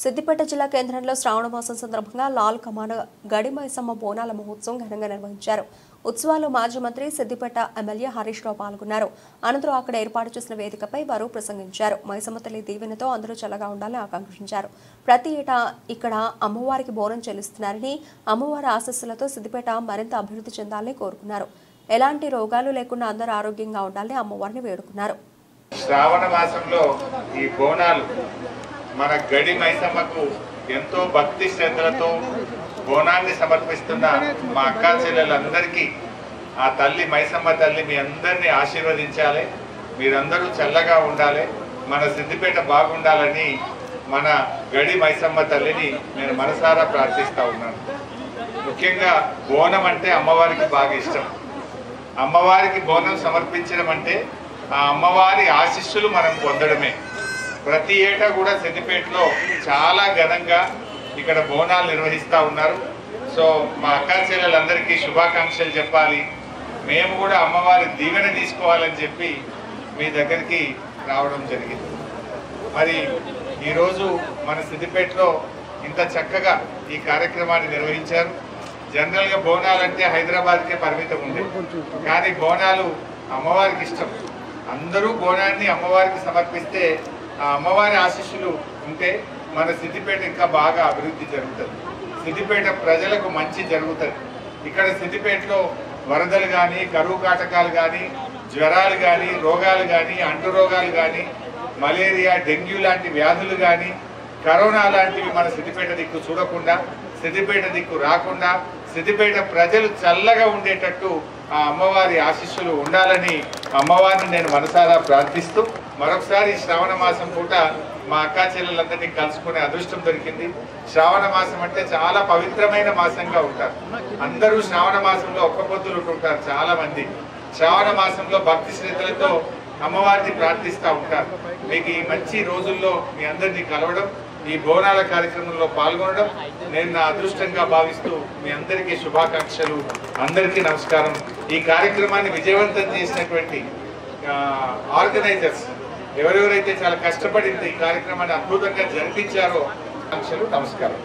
సిద్దిపేట జిల్లా కేంద్రంలో శ్రావణ మాసం సందర్భంగా లాల్ కమాన గడి మైసమ్మ బోనాల మహోత్సవం ఘనంగా నిర్వహించారు. ఉత్సవాల్లో మాజీ మంత్రి సిద్దిపేట ఎమ్మెల్యే హరీష్ రావు పాల్గొన్నారు. అనంతరం అక్కడ ఏర్పాటు చేసిన వేదికపై వారు ప్రసంగించారు. మైసమ్మ తల్లి దీవెనతో అందరూ చల్లగా ఉండాలని ఆకాంక్షించారు. ప్రతి ఏటా ఇక్కడ అమ్మవారికి బోనం చెల్లిస్తున్నారని, అమ్మవారి ఆశీస్సులతో సిద్దిపేట మరింత అభివృద్ధి చెందాలని కోరుకున్నారు. ఎలాంటి రోగాలు లేకుండా అందరూ ఆరోగ్యంగా ఉండాలని అమ్మవారిని వేడుకున్నారు. శ్రావణ మాసంలో ఈ బోనాలు మన గడి మైసమ్మకు ఎంతో భక్తి శ్రద్ధలతో బోనాన్ని సమర్పిస్తున్న మా అక్కా చెల్లెలందరికీ ఆ తల్లి మైసమ్మ తల్లి మీ అందరినీ ఆశీర్వదించాలి. మీరందరూ చల్లగా ఉండాలి, మన సిద్దిపేట బాగుండాలని మన గడి మైసమ్మ తల్లిని నేను మనసారా ప్రార్థిస్తూ ఉన్నాను. ముఖ్యంగా బోనం అంటే అమ్మవారికి బాగా ఇష్టం. అమ్మవారికి బోనం సమర్పించడం అంటే ఆ అమ్మవారి ఆశీస్సులు మనం పొందడమే. ప్రతి ఏటా కూడా సిద్దిపేటలో చాలా ఘనంగా ఇక్కడ బోనాలు నిర్వహిస్తూ ఉన్నారు. సో మా అక్కా చెల్లెలందరికీ శుభాకాంక్షలు చెప్పాలి. మేము కూడా అమ్మవారి దీవెన తీసుకోవాలని చెప్పి మీ దగ్గరికి రావడం జరిగింది. మరి ఈరోజు మన సిద్దిపేటలో ఇంత చక్కగా ఈ కార్యక్రమాన్ని నిర్వహించారు. జనరల్గా బోనాలంటే హైదరాబాద్కే పరిమితం ఉంది, కానీ బోనాలు అమ్మవారికి ఇష్టం. అందరూ బోనాన్ని అమ్మవారికి సమర్పిస్తే ఆ అమ్మవారి ఆశీస్సులు ఉంటే మన సిద్దిపేట ఇంకా బాగా అభివృద్ధి జరుగుతుంది. సిద్దిపేట ప్రజలకు మంచి జరుగుతుంది. ఇక్కడ సిద్దిపేటలో వరదలు కానీ, కరువు కాటకాలు కానీ, జ్వరాలు కానీ, రోగాలు కానీ, అంటు రోగాలు కానీ, మలేరియా, డెంగ్యూ లాంటి వ్యాధులు కానీ, కరోనా లాంటివి మన సిద్దిపేట దిక్కు చూడకుండా, సిద్దిపేట దిక్కు రాకుండా, సిద్దిపేట ప్రజలు చల్లగా ఉండేటట్టు ఆ అమ్మవారి ఆశీస్సులు ఉండాలని అమ్మవారిని నేను మనసారా ప్రార్థిస్తూ, మరొకసారి శ్రావణ మాసం పూట మా అక్కా చెల్లెలందరినీ కలుసుకునే అదృష్టం దొరికింది. శ్రావణ మాసం అంటే చాలా పవిత్రమైన మాసంగా ఉంటారు. అందరూ శ్రావణ మాసంలో ఒక్క పొద్దులు ఉంటుంటారు. చాలా మంది శ్రావణ మాసంలో భక్తి శ్రద్ధలతో అమ్మవారిని ప్రార్థిస్తూ ఉంటారు. మీకు ఈ మంచి రోజుల్లో మీ అందరినీ కలవడం, ఈ బోనాల కార్యక్రమంలో పాల్గొనడం నేను నా అదృష్టంగా భావిస్తూ మీ అందరికీ శుభాకాంక్షలు. అందరికీ నమస్కారం. ఈ కార్యక్రమాన్ని విజయవంతం చేసినటువంటి ఆర్గనైజర్స్ ఎవరెవరైతే చాలా కష్టపడి ఈ కార్యక్రమాన్ని అద్భుతంగా జరిపించారో ఆకాంక్షలు. నమస్కారం.